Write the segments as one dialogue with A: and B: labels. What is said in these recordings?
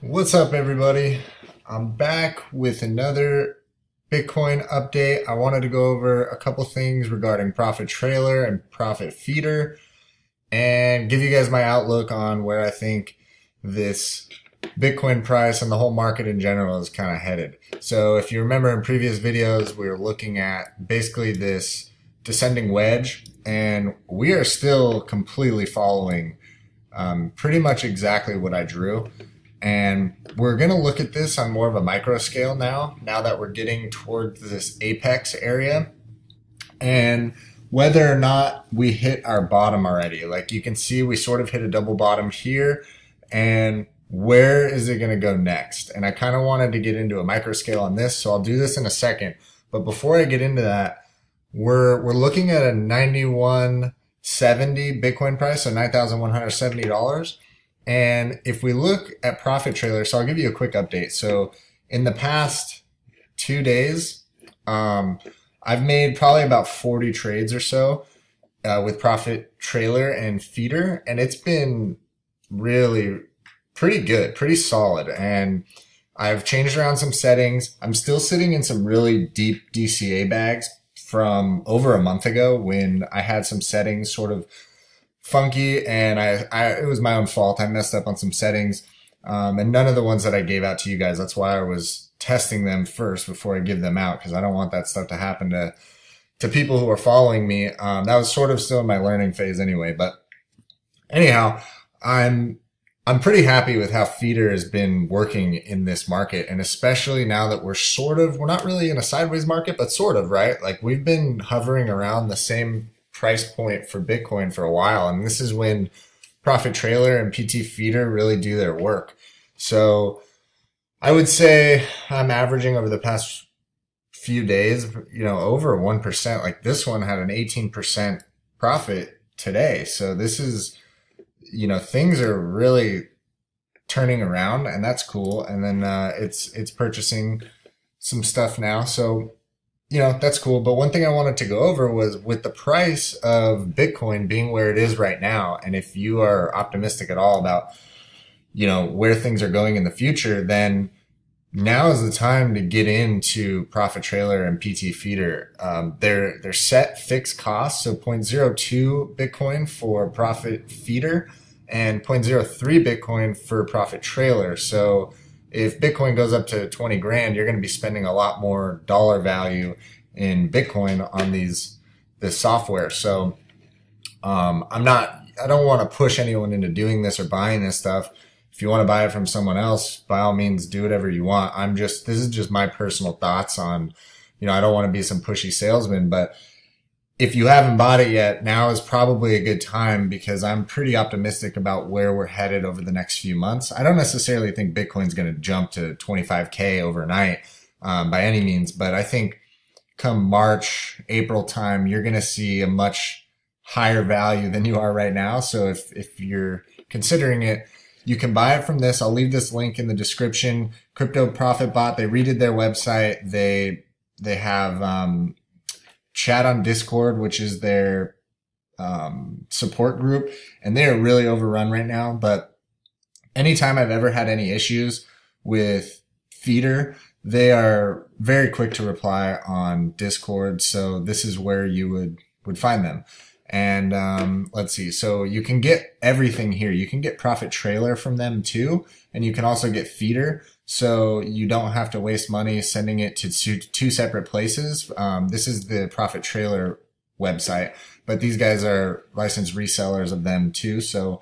A: What's up, everybody? I'm back with another Bitcoin update. I wanted to go over a couple things regarding Profit Trailer and Profit Feeder and give you guys my outlook on where I think this Bitcoin price and the whole market in general is kind of headed. So if you remember in previous videos, we were looking at basically this descending wedge, and we are still completely following pretty much exactly what I drew. And we're going to look at this on more of a micro scale now that we're getting towards this apex area, and whether or not we hit our bottom already. Like you can see, we sort of hit a double bottom here, and where is it going to go next? And I kind of wanted to get into a micro scale on this, so I'll do this in a second. But before I get into that, we're looking at a 91.70 Bitcoin price, so $9,170. And if we look at Profit Trailer, so I'll give you a quick update. So in the past 2 days, I've made probably about 40 trades or so with Profit Trailer and Feeder, and it's been really pretty good, pretty solid. And I've changed around some settings. I'm still sitting in some really deep DCA bags from over a month ago when I had some settings sort of funky, and it was my own fault. I messed up on some settings, and none of the ones that I gave out to you guys. That's why I was testing them first before I give them out, because I don't want that stuff to happen to people who are following me. That was sort of still in my learning phase anyway. But anyhow, I'm pretty happy with how Feeder has been working in this market, and especially now that we're not really in a sideways market, but sort of, right? Like we've been hovering around the same price point for Bitcoin for a while. And this is when Profit Trailer and PT Feeder really do their work. So I would say I'm averaging over the past few days, over 1%. Like this one had an 18% profit today. So this is, things are really turning around, and that's cool. And then, it's purchasing some stuff now. So that's cool. But one thing I wanted to go over was with the price of Bitcoin being where it is right now. And if you are optimistic at all about, where things are going in the future, then now is the time to get into Profit Trailer and PT Feeder. They're set fixed costs. So 0.02 Bitcoin for Profit Feeder and 0.03 Bitcoin for Profit Trailer. So if Bitcoin goes up to 20 grand, you're going to be spending a lot more dollar value in Bitcoin on this software. So, I don't want to push anyone into doing this or buying this stuff. If you want to buy it from someone else, by all means, do whatever you want. This is just my personal thoughts on, I don't want to be some pushy salesman, but if you haven't bought it yet, now is probably a good time, because I'm pretty optimistic about where we're headed over the next few months. I don't necessarily think Bitcoin's going to jump to 25K overnight by any means, but I think come March, April time, you're going to see a much higher value than you are right now. So if you're considering it, you can buy it from this. I'll leave this link in the description. Crypto Profit Bot, they redid their website. They have chat on Discord, which is their support group, and they are really overrun right now. But anytime I've ever had any issues with Feeder, they are very quick to reply on Discord. So this is where you would find them. And let's see. So you can get everything here. You can get Profit Trailer from them too, and you can also get Feeder. So you don't have to waste money sending it to two separate places. This is the Profit Trailer website, but these guys are licensed resellers of them too. So,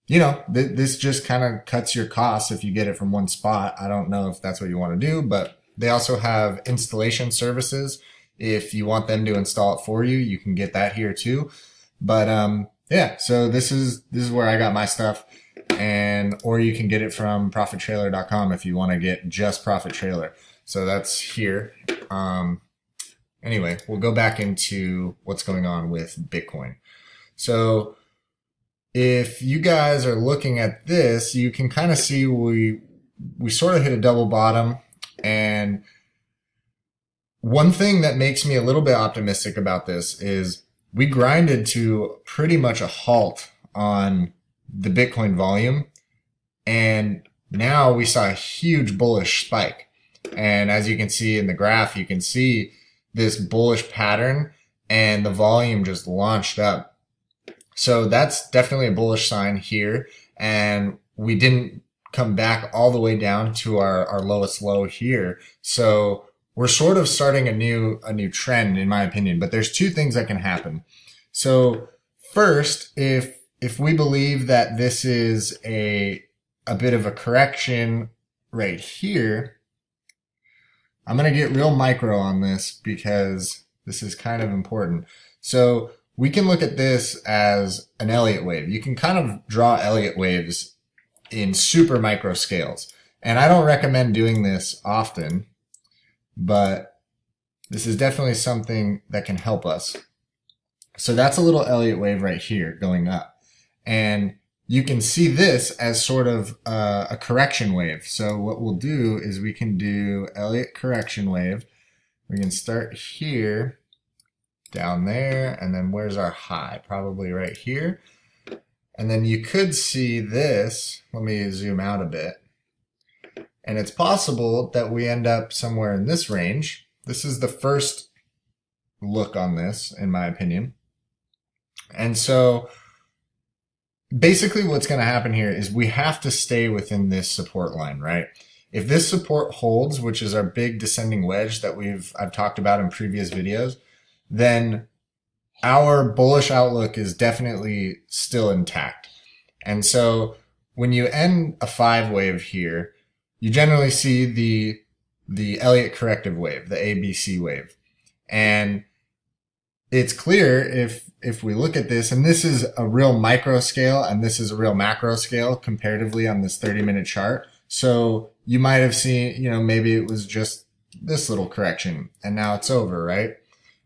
A: this just kind of cuts your costs if you get it from one spot. I don't know if that's what you want to do, but they also have installation services. If you want them to install it for you, you can get that here too. But, so this is where I got my stuff. Or you can get it from profittrailer.com if you want to get just Profit Trailer. So that's here. Anyway, we'll go back into what's going on with Bitcoin. So if you guys are looking at this, you can kind of see we sort of hit a double bottom. And one thing that makes me a little bit optimistic about this is we grinded to pretty much a halt on the Bitcoin volume. And now we saw a huge bullish spike. And as you can see in the graph, you can see this bullish pattern and the volume just launched up. So that's definitely a bullish sign here. And we didn't come back all the way down to our lowest low here. So we're sort of starting a new trend, in my opinion. But there's two things that can happen. So first, if we believe that this is a bit of a correction right here, I'm going to get real micro on this because this is kind of important. So we can look at this as an Elliott wave. You can kind of draw Elliott waves in super micro scales. And I don't recommend doing this often, but this is definitely something that can help us. So that's a little Elliott wave right here going up. And you can see this as sort of a correction wave. So what we'll do is we can do Elliott correction wave. We can start here, down there, and then where's our high? Probably right here. And then you could see this. Let me zoom out a bit. And it's possible that we end up somewhere in this range. This is the first look on this, in my opinion. And so basically what's going to happen here is we have to stay within this support line, right? If this support holds, which is our big descending wedge that I've talked about in previous videos, then our bullish outlook is definitely still intact. And so when you end a 5 wave here, you generally see the Elliott corrective wave, the ABC wave. And it's clear if we look at this, and this is a real micro scale and this is a real macro scale comparatively on this 30-minute chart. So you might have seen, maybe it was just this little correction and now it's over, right?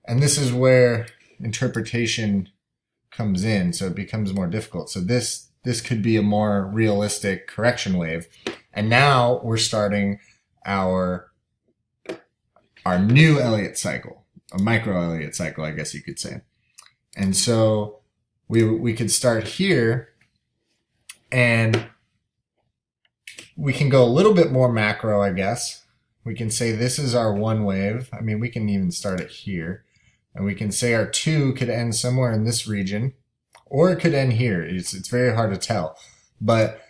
A: And this is where interpretation comes in. So it becomes more difficult. So this could be a more realistic correction wave. And now we're starting our new Elliott cycle, a micro Elliott cycle, I guess you could say. And so we could start here and we can go a little bit more macro, I guess. We can say this is our 1 wave. I mean, we can even start it here. And we can say our 2 could end somewhere in this region, or it could end here. It's very hard to tell. But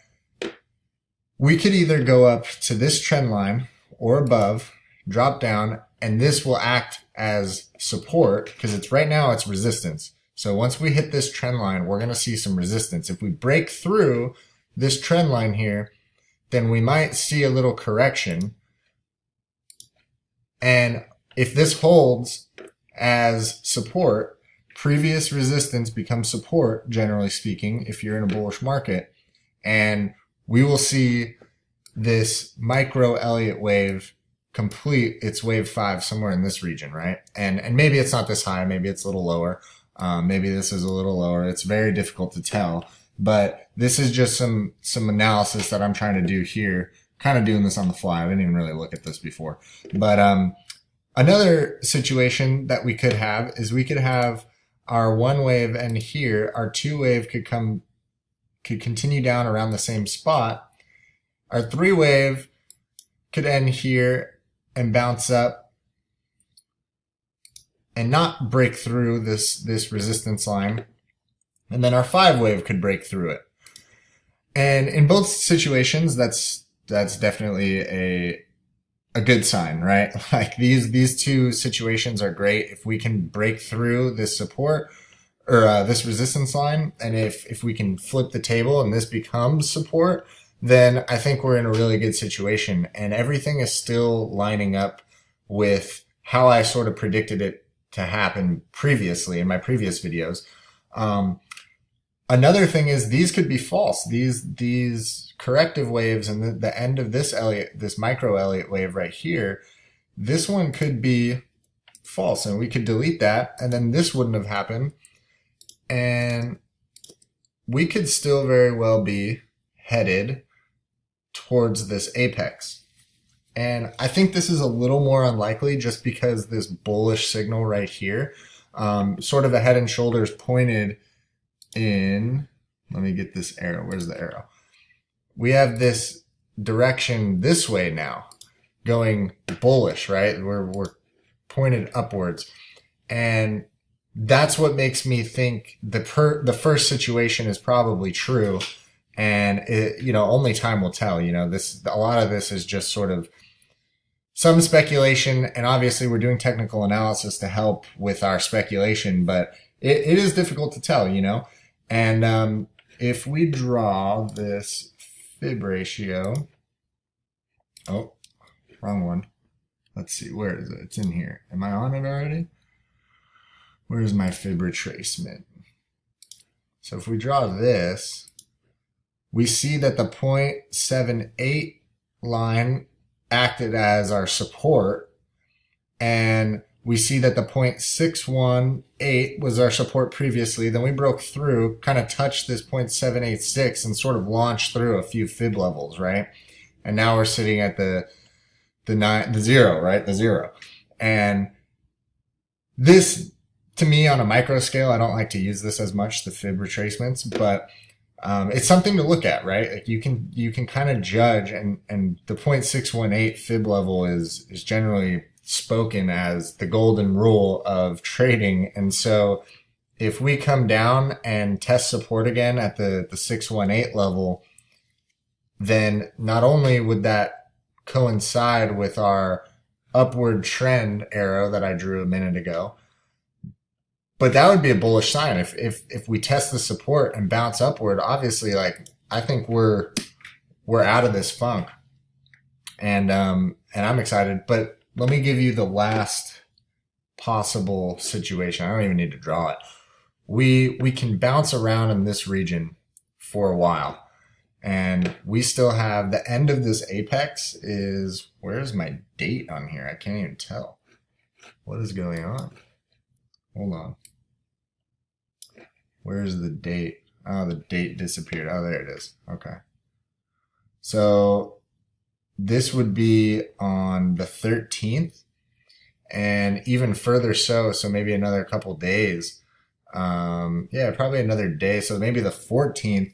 A: we could either go up to this trend line or above, drop down, and this will act as support because it's right now it's resistance. So once we hit this trend line, we're going to see some resistance. If we break through this trend line here, then we might see a little correction. And if this holds as support, previous resistance becomes support, generally speaking, if you're in a bullish market. And we will see this micro Elliott wave complete its wave 5 somewhere in this region, right? And maybe it's not this high, maybe it's a little lower. Maybe this is a little lower. It's very difficult to tell. But this is just some analysis that I'm trying to do here. Kind of doing this on the fly. I didn't even really look at this before. But another situation that we could have is we could have our 1 wave end here. Our 2 wave could continue down around the same spot. Our 3 wave could end here and bounce up and not break through this resistance line. And then our 5 wave could break through it. And in both situations, that's definitely a good sign, right? Like these two situations are great. If we can break through this support or this resistance line, and if we can flip the table and this becomes support, then I think we're in a really good situation. And everything is still lining up with how I sort of predicted it to happen previously in my previous videos. Another thing is these could be false. These corrective waves and the end of this micro Elliott wave right here, this one could be false and we could delete that and then this wouldn't have happened. And we could still very well be headed towards this apex. And I think this is a little more unlikely just because this bullish signal right here, sort of a head and shoulders pointed in, let me get this arrow. Where's the arrow? we have this direction this way now, going bullish, right? We're pointed upwards. And that's what makes me think the first situation is probably true. And only time will tell. A lot of this is just sort of some speculation, and obviously we're doing technical analysis to help with our speculation, but it is difficult to tell, And if we draw this fib ratio, oh, wrong one. Let's see, where is it? It's in here. Am I on it already? Where's my fib retracement? So if we draw this, we see that the 0.78 line acted as our support, and we see that the 0.618 was our support previously. Then we broke through, kind of touched this 0.786 and sort of launched through a few fib levels, right? And now we're sitting at the zero, right? The zero. And this, to me, on a micro scale, I don't like to use this as much, the fib retracements, but it's something to look at, right? Like you can kind of judge, and the 0.618 fib level is generally spoken as the golden rule of trading. And so if we come down and test support again at the 618 level, then not only would that coincide with our upward trend arrow that I drew a minute ago, but that would be a bullish sign. If we test the support and bounce upward, obviously, like, I think we're out of this funk. And I'm excited, but let me give you the last possible situation. I don't even need to draw it. We can bounce around in this region for a while, and we still have the end of this apex is, where's my date on here? I can't even tell. What is going on? Hold on. Where's the date? Oh, the date disappeared. Oh, there it is. Okay. So this would be on the 13th, and even further so maybe another couple days. Yeah, probably another day. So maybe the 14th,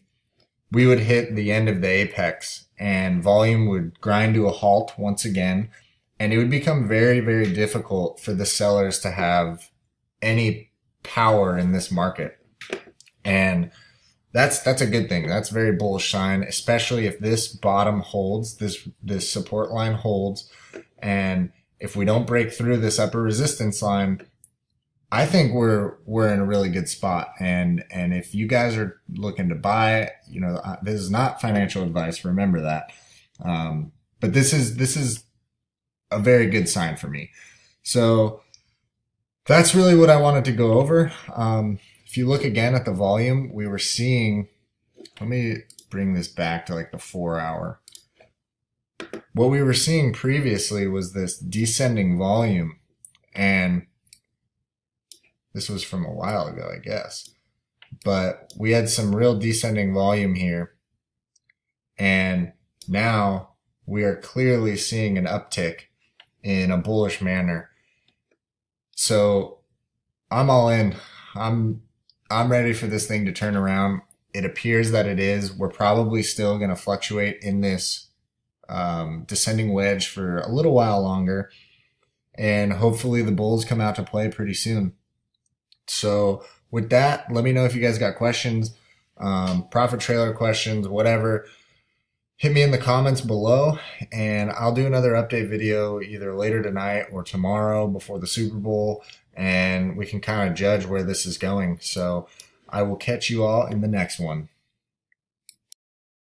A: we would hit the end of the apex, and volume would grind to a halt once again, and it would become very, very difficult for the sellers to have any power in this market. And that's a good thing. That's a very bullish sign, especially if this bottom holds, this support line holds. And if we don't break through this upper resistance line, I think we're in a really good spot. And if you guys are looking to buy, this is not financial advice. Remember that. But this is a very good sign for me. So that's really what I wanted to go over. If you look again at the volume, we were seeing, let me bring this back to like the 4 hour. What we were seeing previously was this descending volume, and this was from a while ago, I guess. But we had some real descending volume here, and now we are clearly seeing an uptick in a bullish manner. So I'm all in. I'm ready for this thing to turn around. It appears that it is. We're probably still going to fluctuate in this descending wedge for a little while longer, and hopefully the bulls come out to play pretty soon. So with that, let me know if you guys got questions, profit trailer questions, whatever. Hit me in the comments below, and I'll do another update video either later tonight or tomorrow before the Super Bowl, and we can kind of judge where this is going. So I will catch you all in the next one.